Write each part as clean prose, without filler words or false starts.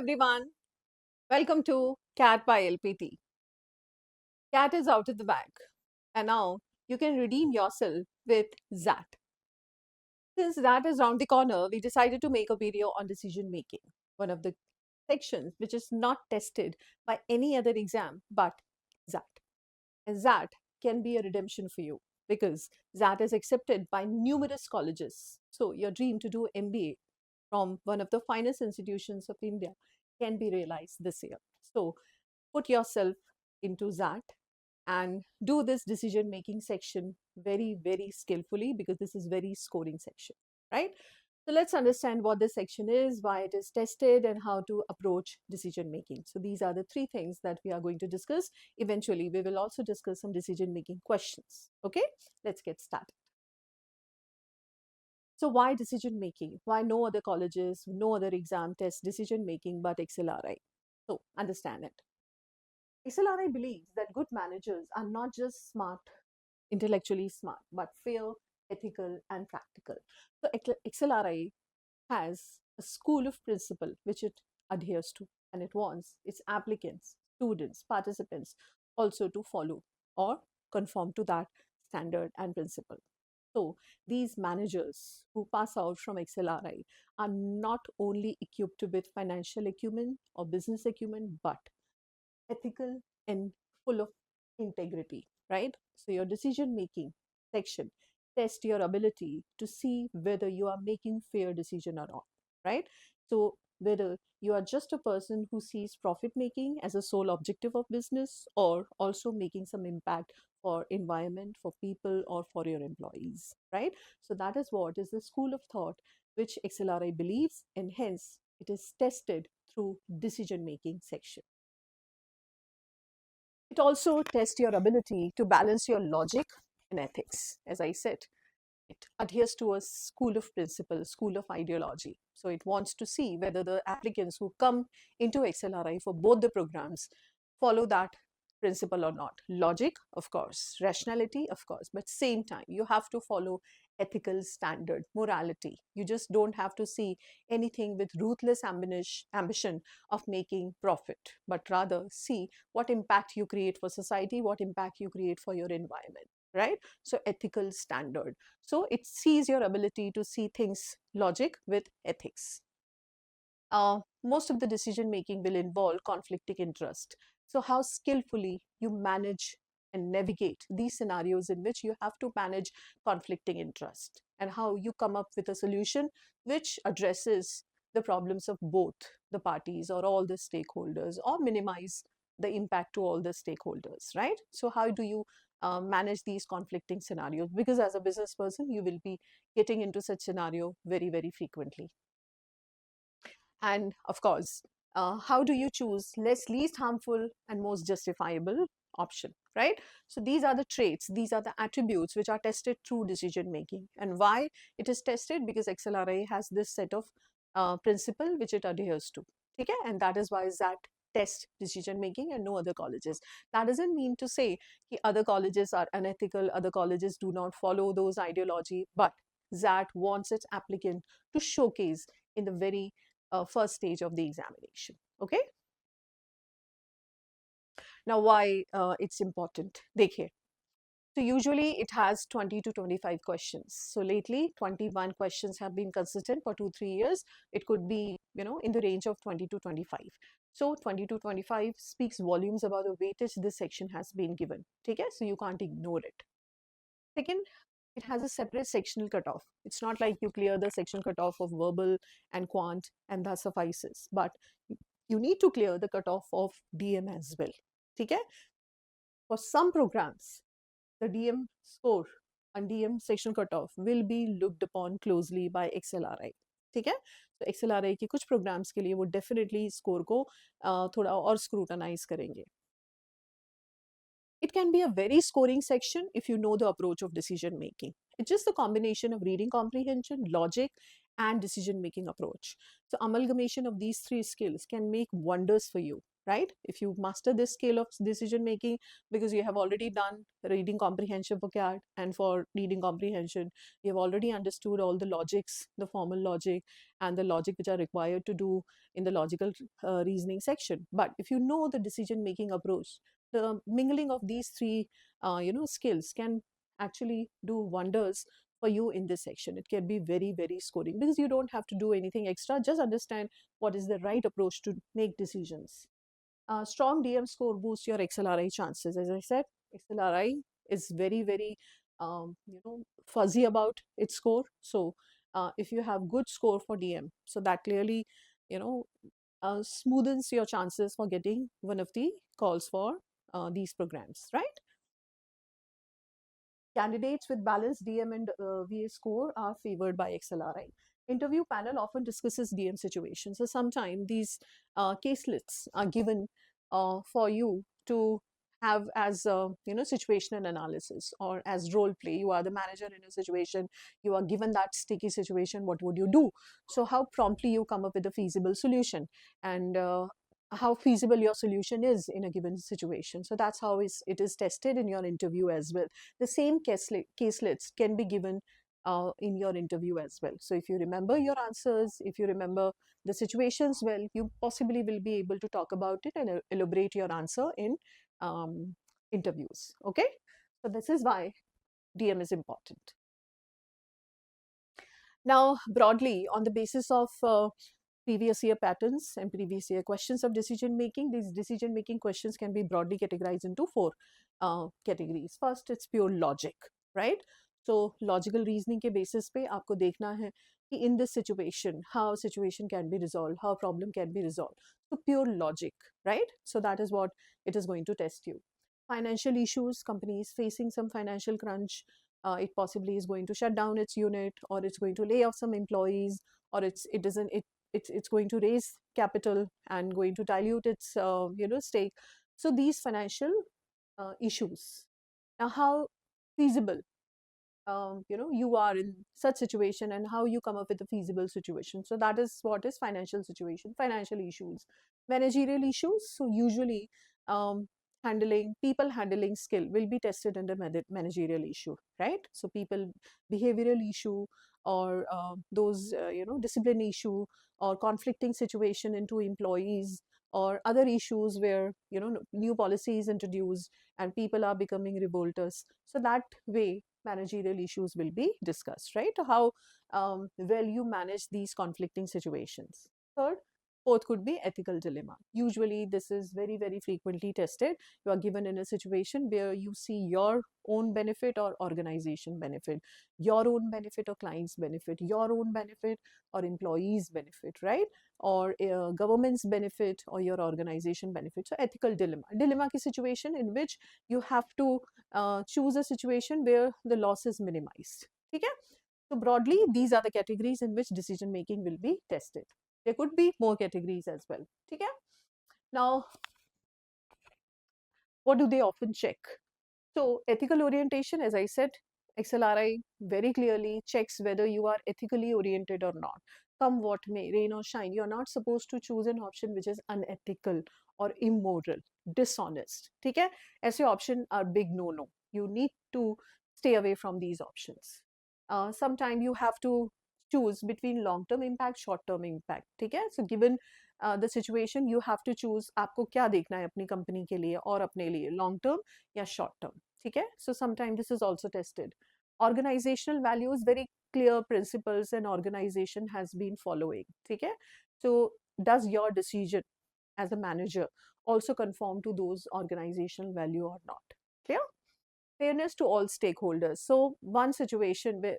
everyone. Welcome to CAT by LPT. CAT is out of the bag, and now you can redeem yourself with XAT. Since that is round the corner, we decided to make a video on decision making, one of the sections which is not tested by any other exam but XAT. And XAT can be a redemption for you because XAT is accepted by numerous colleges. So, your dream to do MBA from one of the finest institutions of India can be realized this year. So, put yourself into that and do this decision making section very skillfully because this is very scoring section, right? So let's understand what this section is, why it is tested, and how to approach decision making. So these are the three things that we are going to discuss. Eventually, we will also discuss some decision making questions. Okay, let's get started. So why decision making? Why no other colleges, no other exam test decision making but XLRI? So understand it. XLRI believes that good managers are not just smart, intellectually smart, but fair, ethical, and practical. So XLRI has a school of principle which it adheres to, and it wants its applicants, students, participants also to follow or conform to that standard and principle. So these managers who pass out from XLRI are not only equipped with financial acumen or business acumen, but ethical and full of integrity, right? So your decision making section test your ability to see whether you are making fair decision or not, right? So whether you are just a person who sees profit making as a sole objective of business or also making some impact for environment, for people, or for your employees, right? So that is what is the school of thought which XLRI believes, and hence it is tested through decision making section. It also tests your ability to balance your logic and ethics. As I said, it adheres to a school of principle, school of ideology. So it wants to see whether the applicants who come into XLRI for both the programs follow that principle or not. Logic, of course, rationality, of course, but same time, you have to follow ethical standard, morality. You just don't have to see anything with ruthless ambition of making profit, but rather see what impact you create for society, what impact you create for your environment, right? So ethical standard. So it sees your ability to see things logic with ethics. Most of the decision making will involve conflicting interest. So how skillfully you manage and navigate these scenarios in which you have to manage conflicting interest, and how you come up with a solution which addresses the problems of both the parties or all the stakeholders, or minimize the impact to all the stakeholders, right? So how do you manage these conflicting scenarios? Because as a business person, you will be getting into such scenario very frequently. And of course, how do you choose least harmful and most justifiable option, right? So these are the traits, these are the attributes which are tested through decision making. And why it is tested? Because XLRA has this set of principle which it adheres to. Okay? And that is why that test decision making and no other colleges. That doesn't mean to say that other colleges are unethical, other colleges do not follow those ideology, but that wants its applicant to showcase in the very first stage of the examination. Okay. Now, why it's important? देखिए. So usually it has 20 to 25 questions. So lately 21 questions have been consistent for 2-3 years. It could be, in the range of 20 to 25. So 20 to 25 speaks volumes about the weightage this section has been given. Okay, so you can't ignore it. Second, it has a separate sectional cutoff. It's not like you clear the section cutoff of verbal and quant and that suffices. But you need to clear the cutoff of DM as well. Okay? For some programs, the DM score and DM section cutoff will be looked upon closely by XLRI. ठीक है? तो XLRI के कुछ programs के लिए वो definitely score को थोड़ा और scrutinize करेंगे. It can be a very scoring section if you know the approach of decision making. It's just the combination of reading comprehension, logic, and decision making approach. So amalgamation of these three skills can make wonders for you. right? If you master this skill of decision making, because you have already done reading comprehension for CAT, and for reading comprehension, you have already understood all the logics, the formal logic, and the logic which are required to do in the logical reasoning section. But if you know the decision making approach, the mingling of these three skills can actually do wonders for you in this section. It can be very, very scoring, because you don't have to do anything extra. Just understand what is the right approach to make decisions. Strong DM score boosts your XLRI chances. As I said, XLRI is very, very fuzzy about its score. So if you have good score for DM, so that clearly you know smoothens your chances for getting one of the calls for these programs, right? Candidates with balanced DM and VA score are favored by XLRI. Interview panel often discusses DM situations. So sometimes these caselets are given for you to have as situational analysis, or as role play. You are the manager in a situation. You are given that sticky situation. What would you do? So how promptly you come up with a feasible solution, and how feasible your solution is in a given situation. So that's how it is tested in your interview as well. The same caselets can be given in your interview as well. So if you remember your answers, if you remember the situations well, you possibly will be able to talk about it and elaborate your answer in interviews. Okay, so this is why DM is important. Now, broadly, on the basis of previous year patterns and previous year questions of decision making, these decision making questions can be broadly categorized into four categories. First, it's pure logic, right? So logical reasoning के basis पे आपको देखना है कि in this situation, how situation can be resolved, how problem can be resolved. So pure logic, right? So that is what it is going to test you. Financial issues, companies facing some financial crunch, it possibly is going to shut down its unit, or it's going to lay off some employees, or it's going to raise capital and going to dilute its stake. So these financial issues. Now, how feasible you are in such situation, and how you come up with a feasible situation. So that is what is financial situation, financial issues. Managerial issues, so usually handling skill will be tested under managerial issue, right? So people behavioral issue, or those discipline issue, or conflicting situation into employees, or other issues where new policies introduced and people are becoming revolters. So that way managerial issues will be discussed, right? How well you manage these conflicting situations. Third, fourth could be ethical dilemma. Usually this is very, very frequently tested. You are given in a situation where you see your own benefit or organization benefit, your own benefit or client's benefit, your own benefit or employees benefit, right? Or government's benefit or your organization benefit. So ethical dilemma ki situation in which you have to choose a situation where the loss is minimized. Okay? So broadly, these are the categories in which decision making will be tested. There could be more categories as well. Okay? Now, what do they often check? So ethical orientation, as I said, XLRI very clearly checks whether you are ethically oriented or not. Come what may, rain or shine, you're not supposed to choose an option which is unethical or immoral, dishonest. Okay? ऐसे option are big no-no. You need to stay away from these options. Sometimes you have to choose between long-term impact, short-term impact. ठीक है? So given the situation, you have to choose आपको क्या देखना है अपनी company के लिए और अपने लिए, long term या short term. ठीक है? So sometimes this is also tested. Organizational values, very clear principles an organization has been following. ठीक है? So does your decision as a manager also conform to those organizational value or not? Clear? Fairness to all stakeholders. So one situation where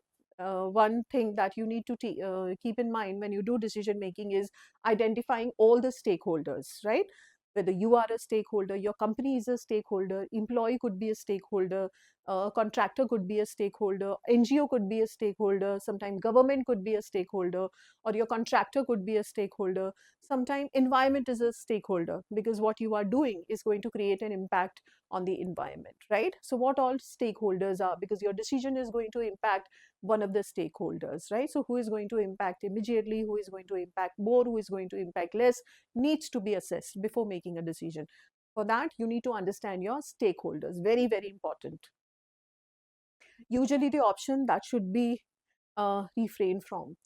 one thing that you need to keep in mind when you do decision making is identifying all the stakeholders, right? Whether you are a stakeholder, your company is a stakeholder, employee could be a stakeholder, contractor could be a stakeholder, NGO could be a stakeholder, sometimes government could be a stakeholder, or your contractor could be a stakeholder. Sometimes environment is a stakeholder because what you are doing is going to create an impact on the environment, right? So what all stakeholders are, because your decision is going to impact one of the stakeholders, right? So who is going to impact immediately, who is going to impact more, who is going to impact less, needs to be assessed before making a decision. For that, you need to understand your stakeholders. Very, very important. Usually the option that should be refrained from: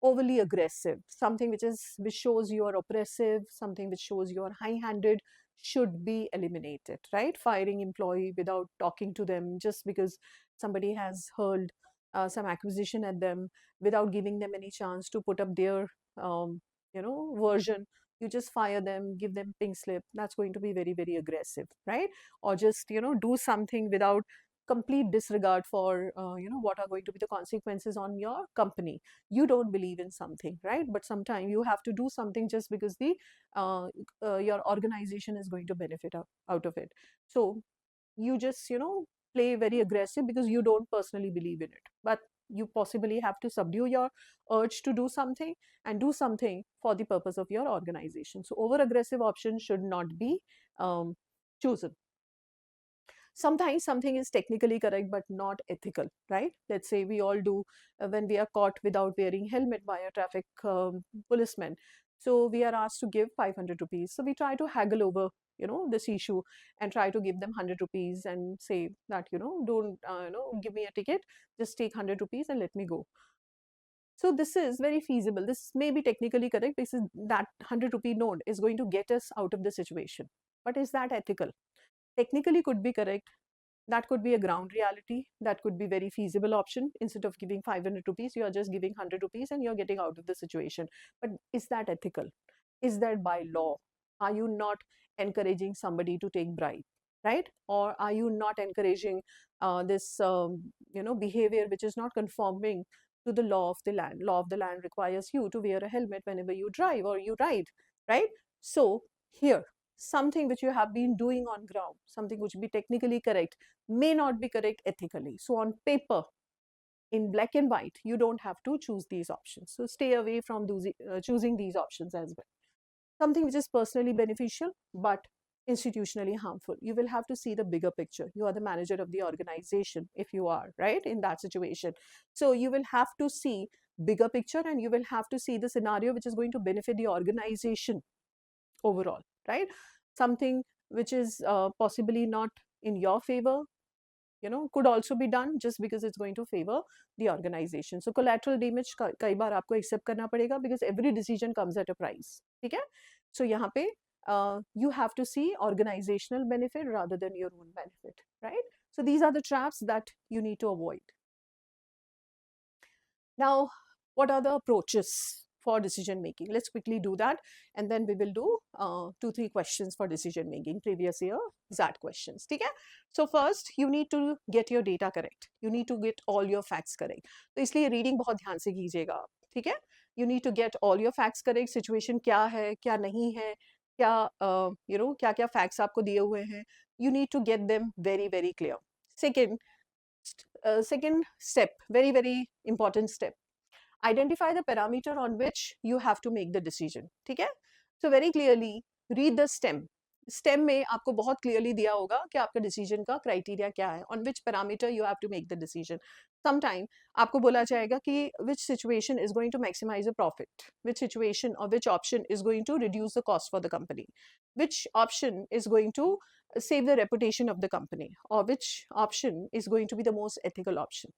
overly aggressive, something which shows you are oppressive, something which shows you are high-handed, should be eliminated, right? Firing employee without talking to them just because somebody has hurled some acquisition at them without giving them any chance to put up their version. You just fire them, give them pink slip. That's going to be very, very aggressive, right? Or just do something without complete disregard for what are going to be the consequences on your company. You don't believe in something, right? But sometimes you have to do something just because the your organization is going to benefit out of it. So you just play very aggressive because you don't personally believe in it, but you possibly have to subdue your urge to do something and do something for the purpose of your organization. So over aggressive options should not be chosen. Sometimes something is technically correct but not ethical, right? Let's say we all do when we are caught without wearing helmet by a traffic policeman. So we are asked to give 500 rupees. So we try to haggle over this issue and try to give them 100 rupees and say that don't give me a ticket, just take 100 rupees and let me go. So this is very feasible. This may be technically correct because that 100 rupee note is going to get us out of the situation. But is that ethical? Technically could be correct. That could be a ground reality. That could be very feasible option. Instead of giving 500 rupees, you are just giving 100 rupees and you're getting out of the situation. But is that ethical? Is that by law? Are you not encouraging somebody to take bribe, right? Or are you not encouraging this behavior which is not conforming to the law of the land? Law of the land requires you to wear a helmet whenever you drive or you ride, right? So here, something which you have been doing on ground, something which be technically correct, may not be correct ethically. So on paper, in black and white, you don't have to choose these options. So stay away from choosing these options as well. Something which is personally beneficial but institutionally harmful, you will have to see the bigger picture. You are the manager of the organization if you are right in that situation. So you will have to see bigger picture and you will have to see the scenario which is going to benefit the organization overall, right? Something which is possibly not in your favor, could also be done just because it's going to favor the organization. So collateral damage कई बार आपको accept करना पड़ेगा because every decision comes at a price. ठीक है? So यहाँ पे you have to see organizational benefit rather than your own benefit, right? So these are the traps that you need to avoid. Now, what are the approaches for decision making? Let's quickly do that, and then we will do 2-3 questions for decision making, previous year XAT questions. ठीक है? So first, you need to get your data correct. You need to get all your facts correct. तो इसलिए reading बहुत ध्यान से कीजिएगा आप, ठीक है? You need to get all your facts correct. Situation क्या है, क्या नहीं है, क्या क्या क्या facts आपको दिए हुए हैं. You need to get them very, very clear. Second step, very, very important step. Identify the parameter on which you have to make the decision. ठीक है? So very clearly read the STEM. STEM में आपको बहुत clearly दिया होगा कि आपका decision का criteria क्या है, on which parameter you have to make the decision. Sometime आपको बोला जाएगा कि which situation is going to maximize the profit, which situation or which option is going to reduce the cost for the company, which option is going to save the reputation of the company, or which option is going to be the most ethical option.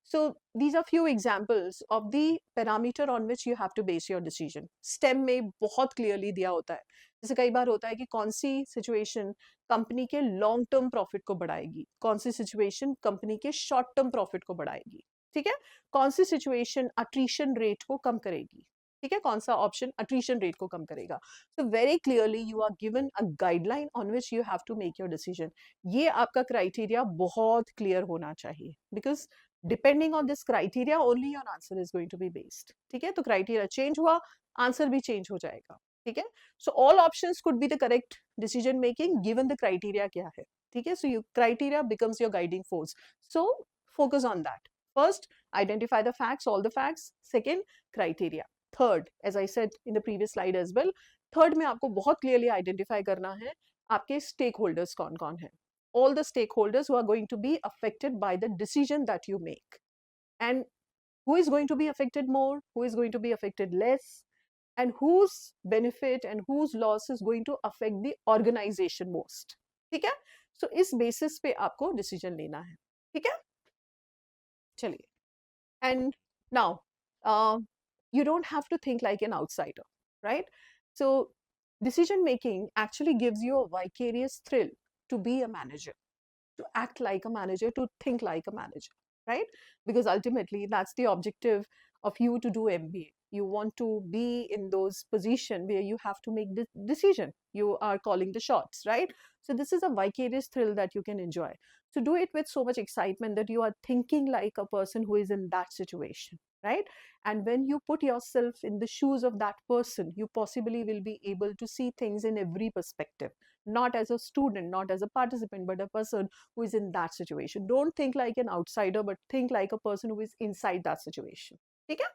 So these are few examples of the parameter on which you have to base your decision. STEM में बहुत clearly दिया होता है. जैसे कई बार होता है कि कौन सी situation कंपनी के लॉन्ग टर्म प्रॉफिट को बढ़ाएगी, कौन सी सिचुएशन कंपनी के शॉर्ट टर्म प्रॉफिट को बढ़ाएगी, ठीक है? कौन सी सिचुएशन अट्रीशन रेट को कम करेगी, ठीक है? कौन सा ऑप्शन अट्रीशन रेट को कम करेगा. So very clearly you are given a guideline on which you have to make your decision. ये आपका क्राइटेरिया बहुत क्लियर होना चाहिए, because depending on this criteria only your answer is going to be based. ठीक है? तो criteria change हुआ, answer भी चेंज हो जाएगा. ठीक है? So all options could be the correct decision making given the criteria क्या है. ठीक है. So your criteria becomes your guiding force. So focus on that. First, identify the facts, all the facts. Second, criteria. Third, as I said in the previous slide as well, third में आपको बहुत clearly identify करना है आपके stake holders कौन कौन है. All the stakeholders who are going to be affected by the decision that you make. And who is going to be affected more, who is going to be affected less, and whose benefit and whose loss is going to affect the organization most. ठीक है. So इस basis पे आपको decision लेना है. ठीक है. चलिए. And now you don't have to think like an outsider, right? So decision making actually gives you a vicarious thrill to be a manager, to act like a manager, to think like a manager, right? Because ultimately that's the objective of you to do MBA. You want to be in those positions where you have to make the decision. You are calling the shots, right? So this is a vicarious thrill that you can enjoy. So do it with so much excitement that you are thinking like a person who is in that situation, right? And when you put yourself in the shoes of that person, you possibly will be able to see things in every perspective, not as a student, not as a participant, but a person who is in that situation. Don't think like an outsider, but think like a person who is inside that situation. ठीक है?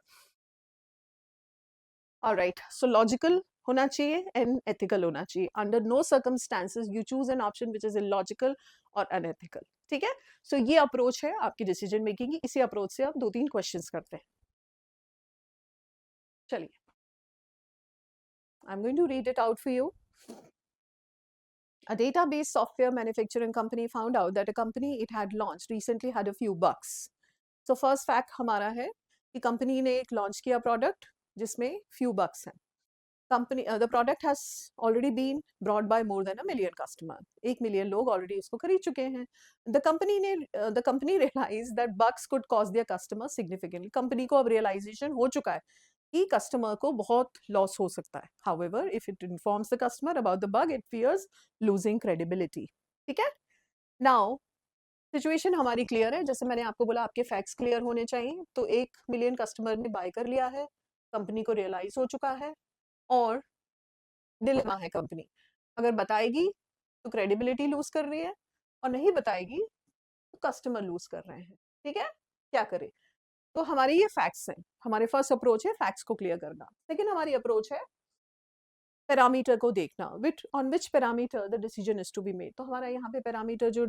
All right. So logical होना चाहिए and ethical होना चाहिए. Under no circumstances you choose an option which is illogical or unethical. ठीक है? So ये approach है आपकी decision making की. इसी approach से आप 2-3 questions करते हैं. चलिए. I'm going to read it out for you. A database software manufacturing company found out that a company it had launched recently had a few bugs. So first fact हमारा है कि company ने एक launch किया product जिसमें few bugs हैं. Company the product has already been brought by more than 1 million customer. 1 million लोग already इसको खरीद चुके हैं. The company realized that bugs could cause their customers significantly. Company को अब realization हो चुका है कि customer को बहुत loss हो सकता है. However, if it informs the customer about the bug, it fears losing credibility. ठीक है? Now सिचुएशन हमारी क्लियर है. जैसे मैंने आपको बोला आपके फैक्ट्स क्लियर होने चाहिए. तो 1 मिलियन कस्टमर ने बाय कर लिया है, कंपनी को रियलाइज हो चुका है और डिलेमा है कंपनी. अगर बताएगी तो क्रेडिबिलिटी लूज कर रही है और नहीं बताएगी तो कस्टमर लूज कर रहे हैं. ठीक है. क्या करें? तो हमारे ये फैक्ट्स हैं. हमारे फर्स्ट अप्रोच है फैक्ट्स को क्लियर करना. सेकेंड हमारी अप्रोच है पैरामीटर को देखना. On which parameter the decision is to be made. तो हमारा यहाँ पे पैरामीटर जो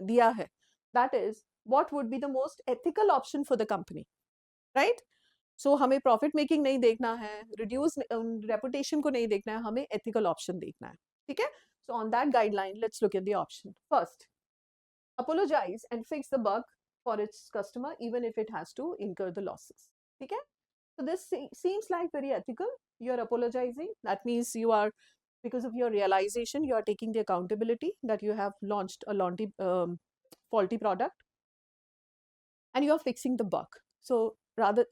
दिया है that is what would be the most ethical option for the company, right? So हमें प्रॉफिट मेकिंग नहीं देखना है, रिड्यूस रेपुटेशन को नहीं देखना है, हमें एथिकल ऑप्शन देखना है. ठीक है. So on that guideline let's look at the option. First, apologize and fix the bug for its customer even if it has to incur the losses. ठीक है. So this seems like very ethical. You are apologizing. That means you are, because of your realization, you are taking the accountability that you have launched a faulty product and you are fixing the bug. So rather,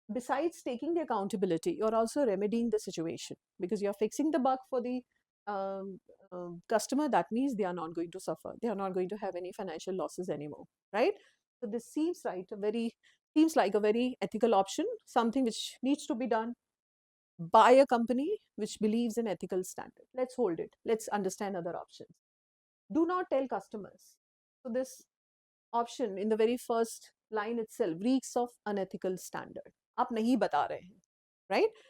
besides taking the accountability, you're also remedying the situation because you're fixing the bug for the customer. That means they are not going to suffer. They are not going to have any financial losses anymore, right? So this seems like a very ethical option, something which needs to be done by a company which believes in ethical standard. Let's hold it. Let's understand other options. Do not tell customers. So this option in the very first line itself reeks of unethical standard. आप नहीं बता रहे हैं, right?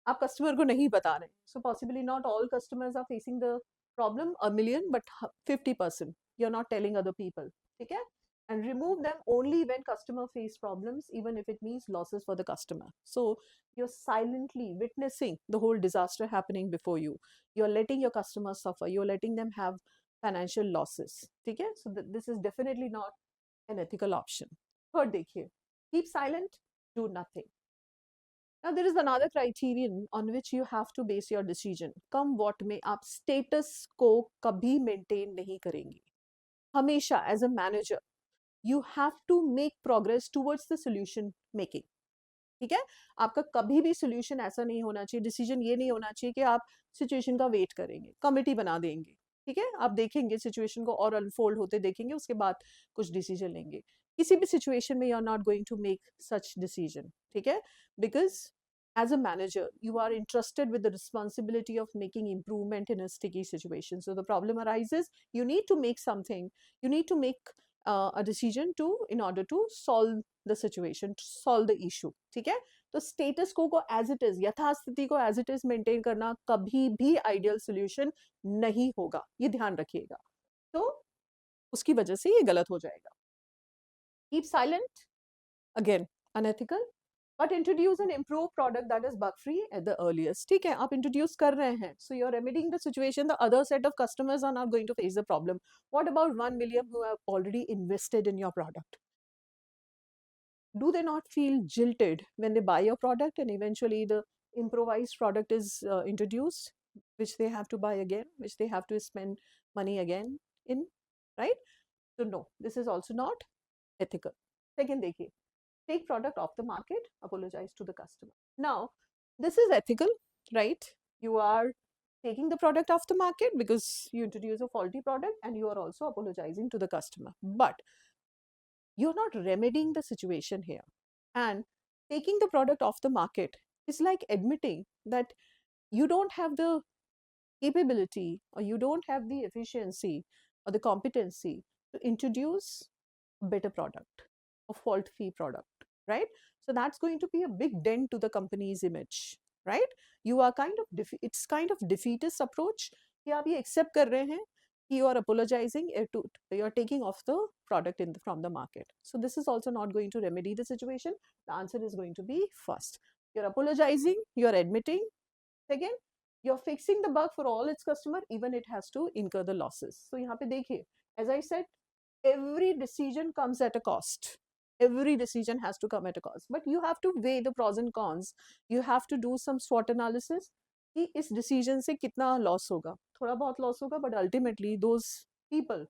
आप customer को नहीं बता रहे हैं. So possibly not all customers are facing the problem, 1 million, but 50%. You're not telling other people. ठीक है? And remove them only when customer face problems, even if it means losses for the customer. So you're silently witnessing the whole disaster happening before you. You're letting your customers suffer. You're letting them have financial losses. ठीक है? So this is definitely not an ethical option. Third, देखिए, keep silent, do nothing. Now there is another criterion on which you have to base your decision. Come what may, आप status को कभी maintain नहीं करेंगे. हमेशा as a manager, you have to make progress towards the solution making. ठीक है. आपका कभी भी solution ऐसा नहीं होना चाहिए, decision ये नहीं होना चाहिए कि आप situation का wait करेंगे, committee बना देंगे. ठीक है. आप देखेंगे situation को और unfold होते देखेंगे, उसके बाद कुछ decision लेंगे. किसी भी situation में you are not going to make such decision. ठीक है. Because as a manager, you are entrusted with the responsibility of making improvement in a sticky situation. So the problem arises, you need to make something, you need to make a decision to in order to solve the situation, to solve the issue. ठीक है? तो status को as it is, यथास्थिति को as it is maintain करना कभी भी ideal solution नहीं होगा, ये ध्यान रखिएगा. तो उसकी वजह से ये गलत हो जाएगा. Keep silent, again unethical, but introduce an improved product that is bug free at the earliest. ठीक है, आप introduce कर रहे हैं, so you're remedying the situation. The other set of customers are not going to face the problem. What about 1 million who have already invested in your product? Do they not feel jilted when they buy your product and eventually the improvised product is introduced, which they have to buy again, which they have to spend money again in, right? So no, this is also not ethical. Second, देखिए, take product off the market, apologize to the customer. Now, this is ethical, right? You are taking the product off the market because you introduce a faulty product and you are also apologizing to the customer. But you're not remedying the situation here. And taking the product off the market is like admitting that you don't have the capability or you don't have the efficiency or the competency to introduce a better product, a fault-free product, right? So that's going to be a big dent to the company's image, right? You are kind of it's kind of defeatist approach कि आप ये accept कर रहे हैं कि you are apologizing to you are taking off the product from the market. So this is also not going to remedy the situation. The answer is going to be first. You're apologizing, you're admitting. Second, you're fixing the bug for all its customer, even it has to incur the losses. So यहाँ पे देखिए, as I said, every decision comes at a cost. Every decision has to come at a cost. But you have to weigh the pros and cons. You have to do some SWOT analysis कि इस decision से कितना loss होगा. थोड़ा बहुत loss होगा, but ultimately those people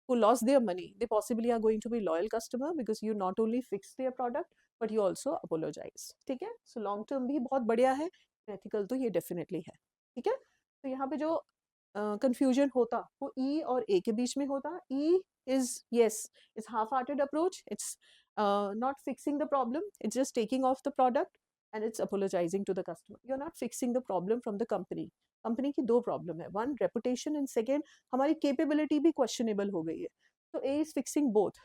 who lost their money, they possibly are going to be loyal customer because you not only fix their product, but you also apologize. ठीक है? So long term भी बहुत बढ़िया है. Ethical तो ये definitely है. ठीक है? तो यहाँ पे जो confusion होता वो E और A के बीच में होता. E is yes, it's half-hearted approach. It's not fixing the problem. It's just taking off the product and it's apologizing to the customer. You're not fixing the problem from the company. Company की दो problem है, one reputation and second हमारी capability भी questionable हो गई है. तो ए is fixing both,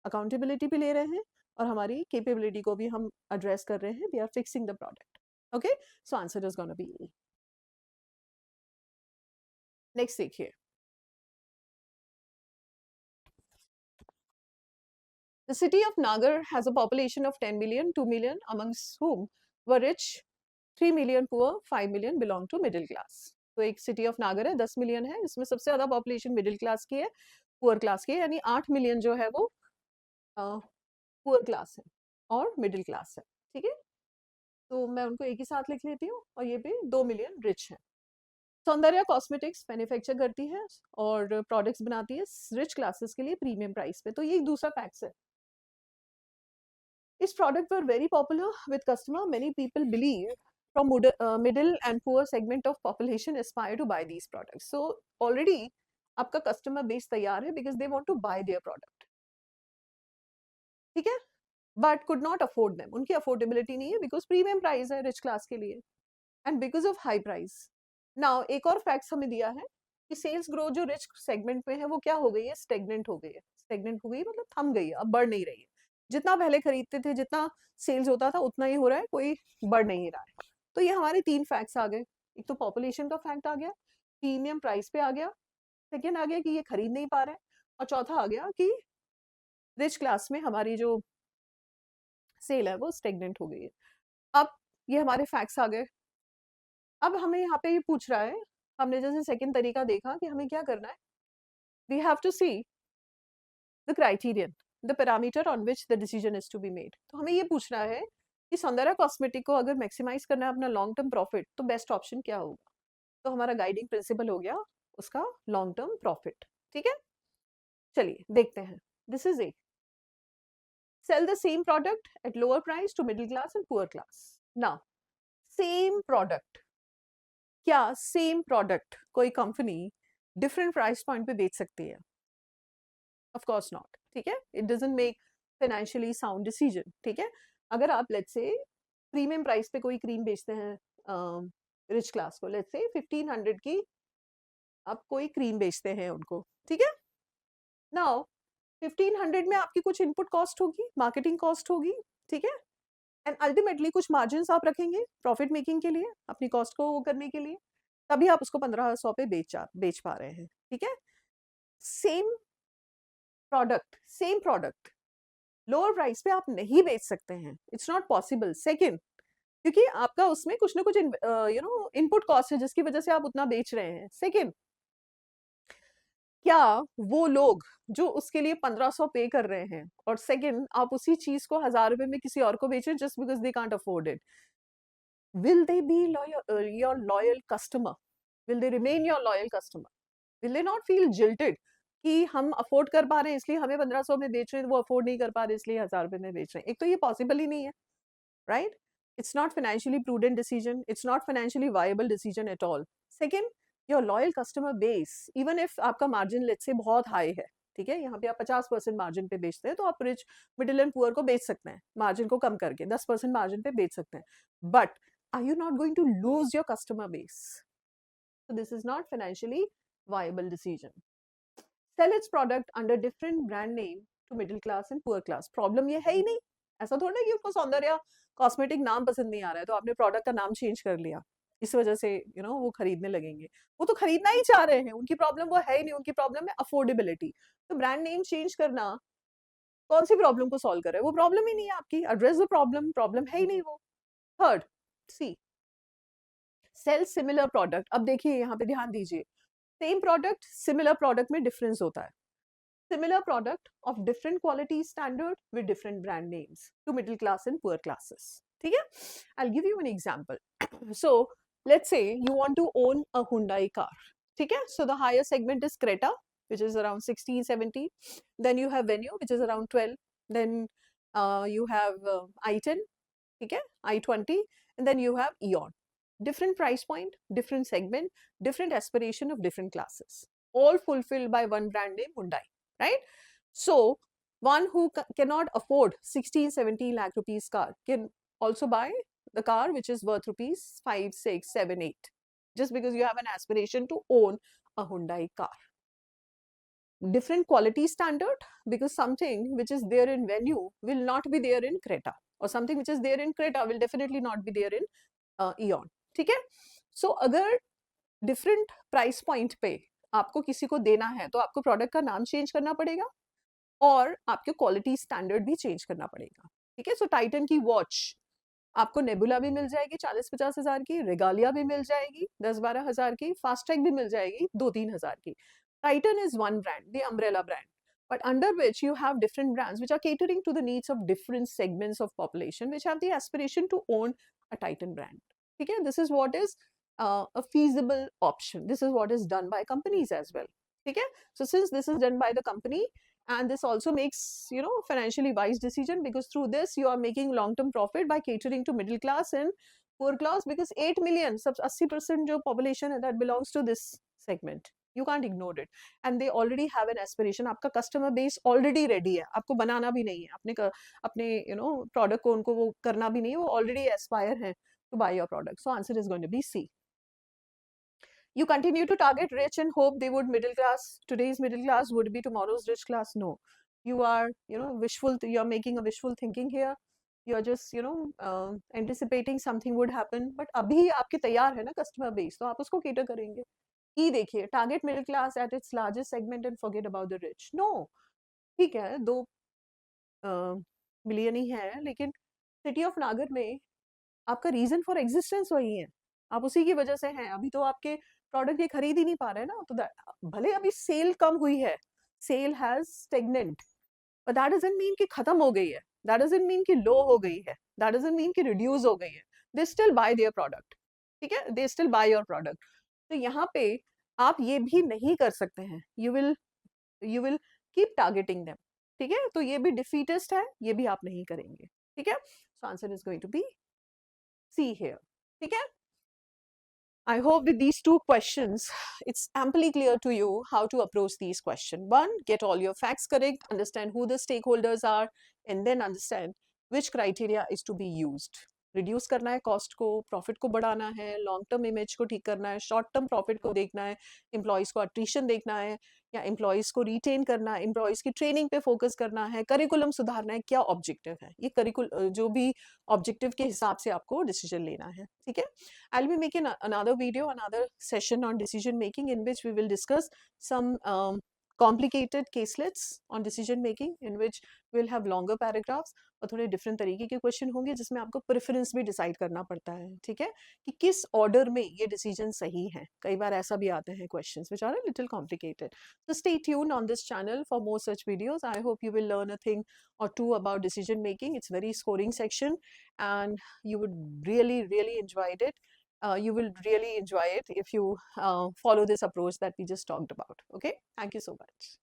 accountability भी ले रहे हैं और हमारी कैपेबिलिटी को भी हम एड्रेस कर रहे हैं. We are fixing the product. Okay, so answer is gonna be A. Next देखिए, The city of Nagar has a population of 10 million, 2 million, amongst whom were rich, 3 million poor, 5 million belong to middle class. तो एक city of नागर है, 10 million है, इसमें सबसे ज्यादा population middle class की है, पुअर क्लास की है, यानी 8 मिलियन जो है वो पुअर क्लास है और मिडिल क्लास है. ठीक है, तो मैं उनको एक ही साथ लिख लेती हूँ और ये भी 2 मिलियन रिच है. सौंदर्या कॉस्मेटिक्स मैन्युफैक्चर करती है और प्रोडक्ट्स बनाती है रिच क्लासेस के लिए प्रीमियम प्राइस पे. तो ये एक दूसरा फैक्ट है. Its product were very popular with customer. Many people believe from middle and poor segment of population aspire to buy these products. So already आपका customer base तैयार है because they want to buy their product. ठीक है, but could not afford them. उनकी affordability नहीं है because premium price है rich class के लिए and because of high price. Now एक और facts हमें दिया है कि sales growth जो rich segment में है वो क्या हो गई है, stagnant हो गई है. stagnant हो गई मतलब थम गई है, अब बढ़ नहीं रही है. जितना पहले खरीदते थे, जितना सेल्स होता था उतना ही हो रहा है, कोई बढ़ नहीं रहा है. तो ये हमारे 3 फैक्ट्स आ गए. एक तो पॉपुलेशन का फैक्ट आ गया, प्रीमियम प्राइस पे आ गया, सेकेंड आ गया कि ये खरीद नहीं पा रहे हैं, और चौथा आ गया कि रिच क्लास में हमारी जो सेल है वो स्टेगनेंट हो गई है. अब ये हमारे फैक्ट्स आ गए. अब हमें यहाँ पे ये पूछ रहा है, हमने जैसे सेकेंड तरीका देखा कि हमें क्या करना है, we have to see the criterion, the parameter on which the decision is to be made. तो हमें ये पूछना है कि सौंदर्या कॉस्मेटिक को अगर मैक्सिमाइज करना है अपना लॉन्ग टर्म प्रॉफिट, तो बेस्ट ऑप्शन क्या होगा. तो हमारा गाइडिंग प्रिंसिपल हो गया उसका लॉन्ग टर्म प्रॉफिट. ठीक है, चलिए देखते हैं. This is a sell the same product at lower price to middle class and poor class. Now same product, क्या same product कोई कंपनी डिफरेंट प्राइस पॉइंट पे बेच सकती है? Of course not. ठीक है, it doesn't make financially sound decision. ठीक है, अगर आप लेट्स से प्रीमियम प्राइस पे कोई क्रीम बेचते हैं रिच क्लास को, लेट्स से 1500 की आप कोई क्रीम बेचते हैं उनको, ठीक है। नाउ 1500 में आपकी कुछ इनपुट कॉस्ट होगी, मार्केटिंग कॉस्ट होगी, ठीक है, एंड अल्टीमेटली कुछ मार्जिन आप रखेंगे प्रॉफिट मेकिंग के लिए, अपनी कॉस्ट को वो करने के लिए, तभी आप उसको 1500 पे बेच पा रहे हैं, ठीक है। सेम प्रोडक्ट लोअर प्राइस पे आप नहीं बेच सकते हैं, इट्स नॉट पॉसिबल। सेकंड, क्योंकि आपका उसमें कुछ ना कुछ इनपुट कॉस्ट है जिसकी वजह से आप उतना बेच रहे हैं। सेकंड, क्या वो लोग जो उसके लिए 1500 पे कर रहे हैं, और सेकंड आप उसी चीज को 1000 रुपए में किसी और को बेच रहे हैं just because they can't afford it, will they be your loyal customer? Will they remain your loyal customer? Will they not feel jilted कि हम अफोर्ड कर पा रहे हैं इसलिए हमें 1500 में बेच रहे हैं, वो अफोर्ड नहीं कर पा रहे इसलिए 1000 रुपए में बेच रहे हैं? एक तो ये पॉसिबल ही नहीं है, right? It's not financially prudent decision. It's not financially viable decision at all. Second, your loyal customer base, even if आपका margin let's say बहुत high है, ठीक है, यहाँ पे आप 50% मार्जिन पे बेचते हैं तो आप रिच मिडिल एंड पुअर को बेच सकते हैं, मार्जिन को कम करके 10% मार्जिन पे बेच सकते हैं, but are you not going to lose your customer base? So this is not financially viable decision. Sell its product under different brand name to middle class and poor class. Problem ये है ही नहीं, ऐसा थोड़ा कि उनको सौंदर्य cosmetic नाम पसंद नहीं आ रहा है तो आपने प्रोडक्ट का नाम चेंज कर लिया, इस वजह से वो खरीदने लगेंगे। वो तो खरीदना ही चाह रहे हैं, उनकी प्रॉब्लम वो है ही नहीं, उनकी प्रॉब्लम है अफोर्डेबिलिटी। तो ब्रांड नेम चेंज करना कौन सी प्रॉब्लम को सॉल्व कर रहा है? वो प्रॉब्लम ही नहीं है आपकी, एड्रेस द प्रॉब्लम, प्रॉब्लम है ही नहीं वो। थर्ड, सी सेल सिमिलर प्रोडक्ट। अब देखिए यहाँ पे ध्यान दीजिए, सेम प्रोडक्ट सिमिलर प्रोडक्ट में डिफरेंस होता है। Similar product of different quality standard with different brand names to middle class and poor classes. ठीक है? I'll give you an example. So let's say you want to own a Hyundai car. ठीक है? So the higher segment is Creta, which is around 16, 17. Then you have Venue, which is around 12. Then you have i10, ठीक है, i20, and then you have Eon. Different price point, different segment, different aspiration of different classes, all fulfilled by one brand name Hyundai, right? So one who cannot afford 16, 17 lakh rupees car can also buy the car which is worth rupees 5, 6, 7, 8, just because you have an aspiration to own a Hyundai car. Different quality standard, because something which is there in Venue will not be there in Creta, or something which is there in Creta will definitely not be there in Eon. ठीक है? So अगर different price point पे आपको किसी को देना है तो आपको प्रोडक्ट का नाम चेंज करना पड़ेगा और आपके क्वालिटी स्टैंडर्ड भी चेंज करना पड़ेगा, ठीक है। सो टाइटन की वॉच आपको नेबुला भी मिल जाएगी 40-50 हज़ार की, रेगालिया भी मिल जाएगी 10-12 हज़ार की, फास्टैग भी मिल जाएगी 2-3 हज़ार की। Titan is one brand, the umbrella brand, but under which you have different brands which are catering to the needs of different segments of population which have the aspiration to own a Titan brand. Okay, this is what is a feasible option. This is what is done by companies as well. Okay, so since this is done by the company, and this also makes financially wise decision, because through this you are making long-term profit by catering to middle class and poor class, because 8 million, sub 80% जो population है that belongs to this segment. You can't ignore it, and they already have an aspiration. आपका customer base already ready है, आपको बनाना भी नहीं है, अपने product को उनको वो करना भी नहीं है, वो already aspire हैं to buy your product. So answer is going to be C. You continue to target rich and hope they would middle class. Today's middle class would be tomorrow's rich class. No, you are wishful. You are making a wishful thinking here. You are just anticipating something would happen. But अभी आपके तैयार है ना customer base, तो आप उसको cater करेंगे. E देखिए, target middle class at its largest segment and forget about the rich. No, ठीक है 2 मिलियन ही है, लेकिन सिटी ऑफ नागर में आपका रीजन फॉर एग्जिस्टेंस वही है, आप उसी की वजह से हैं. अभी तो आपके प्रोडक्ट ये खरीद ही नहीं पा रहे ना, तो भले अभी सेल कम हुई है, sale has stagnant, but that doesn't mean कि खत्म हो गई है, दैट डजंट मीन कि लो हो गई है, दैट डजंट मीन कि रिड्यूस हो गई है. They still bye their product, ठीक है, they still by your product. तो यहाँ पे आप ये भी नहीं कर सकते हैं, you will keep targeting them, ठीक है. तो ये भी डिफीटिस्ट है, ये भी आप नहीं करेंगे, ठीक है. So answer is going to be C here, ठीक है. I hope with these 2 questions, it's amply clear to you how to approach these questions. 1, get all your facts correct, understand who the stakeholders are, and then understand which criteria is to be used. Reduce करना है cost को, profit को बढ़ाना है, long term image को ठीक करना है, शॉर्ट टर्म प्रॉफिट को देखना है, एम्प्लॉयज़ को अट्रीशन देखना है या एम्प्लॉयज़ को रिटेन करना है, एम्प्लॉयज़ की ट्रेनिंग पे फोकस करना है, करिकुलम सुधारना है, क्या ऑब्जेक्टिव है, ये जो भी ऑब्जेक्टिव के हिसाब से आपको डिसीजन लेना है, ठीक है। I will be making another video, another session on decision making in which we will discuss some complicated caselets on decision making in which we'll have longer paragraphs और थोड़े डिफरेंट तरीके के क्वेश्चन होंगे जिसमें आपको प्रेफरेंस भी decide करना पड़ता है, ठीक है, कि किस ऑर्डर में ये डिसीजन सही है। कई बार ऐसा भी आते हैं questions which are a little complicated. So stay tuned on this channel for more such videos. I hope you will learn a thing or two about decision making. It's very scoring section and you would really enjoy it. You will really enjoy it if you follow this approach that we just talked about. Okay, thank you so much.